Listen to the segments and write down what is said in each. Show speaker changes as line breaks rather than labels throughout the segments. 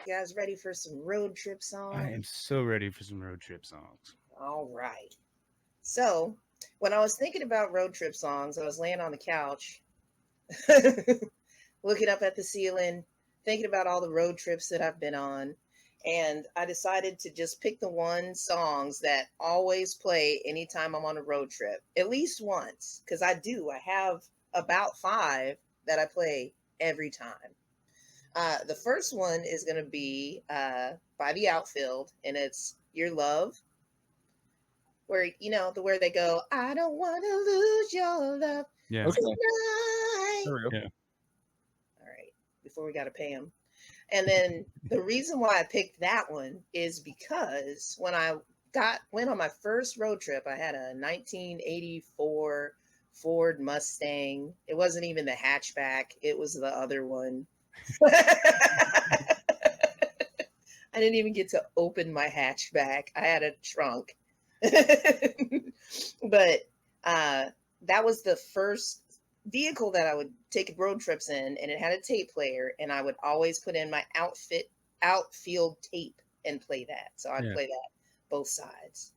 You guys ready for some road trip songs?
I am so ready for some road trip songs.
All right. So, when I was thinking about road trip songs, I was laying on the couch, looking up at the ceiling, thinking about all the road trips that I've been on. And I decided to just pick the one songs that always play anytime I'm on a road trip, at least once, because I do. I have about five that I play every time. The first one is going to be by the Outfield, and it's Your Love, where, where they go, I don't want to lose your love
Yeah.
Okay.
tonight.
There we go.
Yeah.
All right, before we got to pay them. And then the reason why I picked that one is because when I went on my first road trip, I had a 1984 Ford Mustang. It wasn't even the hatchback, it was the other one. I didn't even get to open my hatchback. I had a trunk. But that was the first vehicle that I would take road trips in, and it had a tape player, and I would always put in my outfield tape and play that. So I'd play that both sides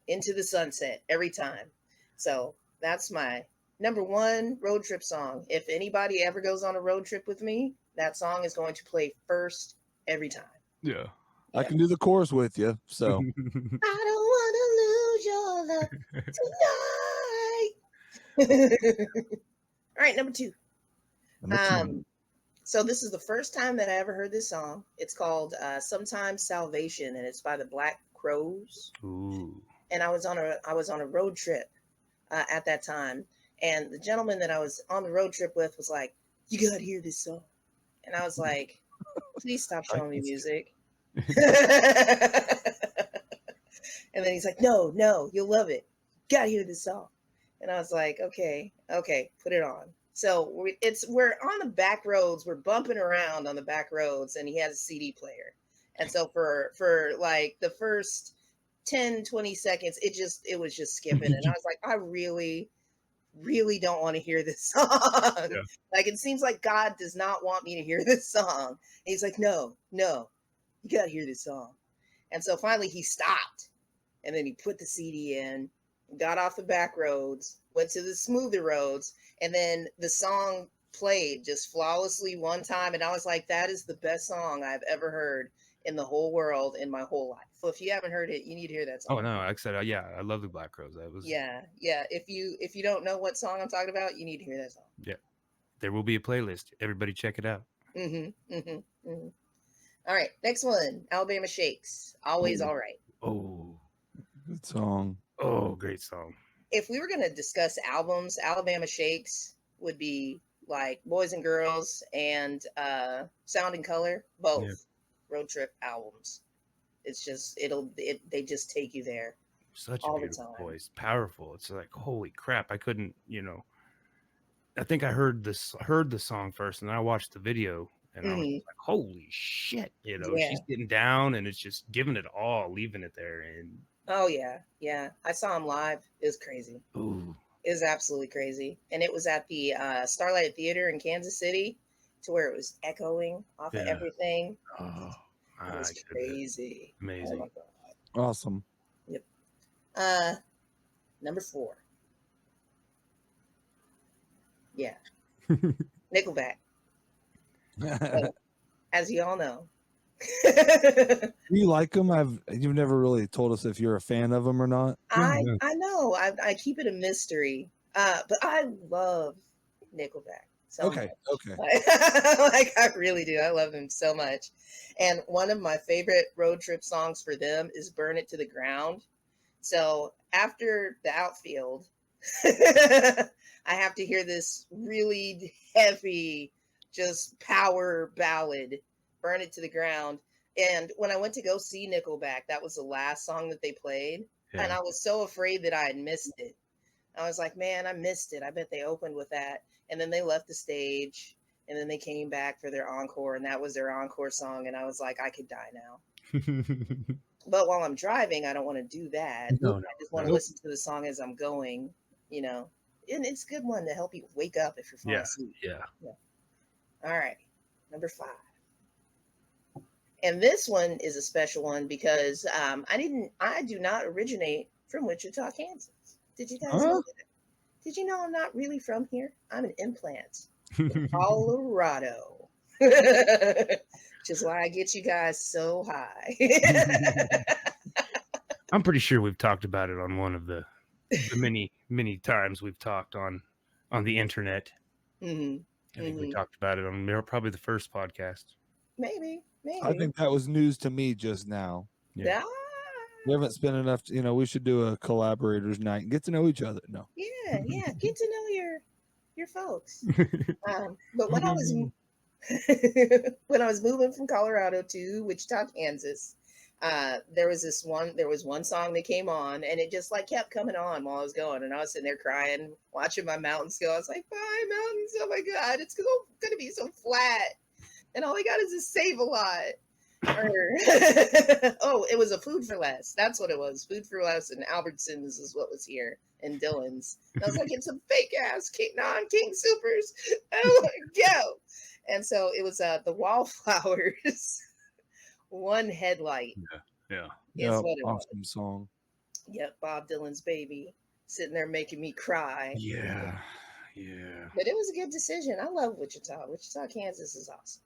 into the sunset every time. So that's my number one road trip song. If anybody ever goes on a road trip with me, that song is going to play first every time.
Yeah.
I can do the chorus with you. So
I don't want to lose your love tonight. All right, number two. So this is the first time that I ever heard this song. It's called Sometimes Salvation, and it's by the Black Crows.
Ooh.
And I was on a road trip at that time, and the gentleman that I was on the road trip with was like, "You gotta hear this song," and I was like, "Please stop showing me music." And then he's like, "No, you'll love it. You gotta hear this song." And I was like, "Okay, put it on." So we're on the back roads, we're bumping around on the back roads, and he has a CD player. And so for like the first 10, 20 seconds, it was just skipping. And I was like, I really, really don't want to hear this song.
Yeah.
Like, it seems like God does not want me to hear this song. And he's like, no, you gotta hear this song. And so finally he stopped, and then he put the CD in, got off the back roads, went to the smoother roads, and then the song played just flawlessly one time. And I was like, that is the best song I've ever heard in the whole world in my whole life. So if you haven't heard it, you need to hear that song.
Oh no, like I said, yeah, I love the Black Crows. That was
Yeah. If you don't know what song I'm talking about, you need to hear that song.
Yeah. There will be a playlist. Everybody check it out.
All right, next one. Alabama Shakes. Always All Right.
Oh.
good song.
Oh, great song.
If we were going to discuss albums, Alabama Shakes would be like Boys and Girls and Sound and Color, both road trip albums. It's just they just take you there.
Such
all
a
the
beautiful
time.
voice, powerful. It's like, holy crap! I couldn't, I think I heard the song first, and then I watched the video, and I was like, holy shit!
Yeah.
She's getting down, and it's just giving it all, leaving it there, and
Oh yeah. I saw him live. It was crazy.
ooh,
It was absolutely crazy, and it was at the Starlight Theater in Kansas City, to where it was echoing off of everything.
oh,
It was crazy.
amazing.
Oh my God.
Awesome.
Yep. Number 4. Yeah. Nickelback. As you all know.
Do you like them? You've never really told us if you're a fan of them or not.
I know. I keep it a mystery. But I love Nickelback. So
Okay.
much. Like, I really do. I love them so much. And one of my favorite road trip songs for them is Burn It to the Ground. So after the Outfield, I have to hear this really heavy, just power ballad, Burn It to the Ground. And when I went to go see Nickelback, that was the last song that they played.
Yeah.
And I was so afraid that I had missed it. I was like, man, I missed it. I bet they opened with that. And then they left the stage, and then they came back for their encore, and that was their encore song. And I was like, I could die now. But while I'm driving, I don't want to do that.
No,
I just want to listen to the song as I'm going. and it's a good one to help you wake up if you're falling asleep.
Yeah.
All right, number 5. And this one is a special one because I do not originate from Wichita, Kansas. Did you guys know that? Did you know I'm not really from here? I'm an implant in Colorado. Which is why I get you guys so high.
I'm pretty sure we've talked about it on one of the many times we've talked on the internet.
Mm-hmm.
I think we talked about it on probably the first podcast.
Maybe.
I think that was news to me just now.
Yeah.
We haven't spent enough. We should do a collaborators night and get to know each other. No.
Yeah. Get to know your folks. But when I was when I was moving from Colorado to Wichita, Kansas, there was one song that came on, and it just like kept coming on while I was going, and I was sitting there crying, watching my mountains go. I was like, "Bye, mountains! Oh my God, it's going to be so flat, and all I got is a Save-A-Lot." It was a Food for Less. That's what it was. Food for Less and Albertsons is what was here, and Dillon's. And I was like, it's some fake ass non-King Supers. Oh, go! And so it was the Wallflowers. One Headlight.
Yeah.
Awesome song.
Yep, Bob Dylan's Baby, sitting there making me cry.
Yeah.
But it was a good decision. I love Wichita. Wichita, Kansas is awesome.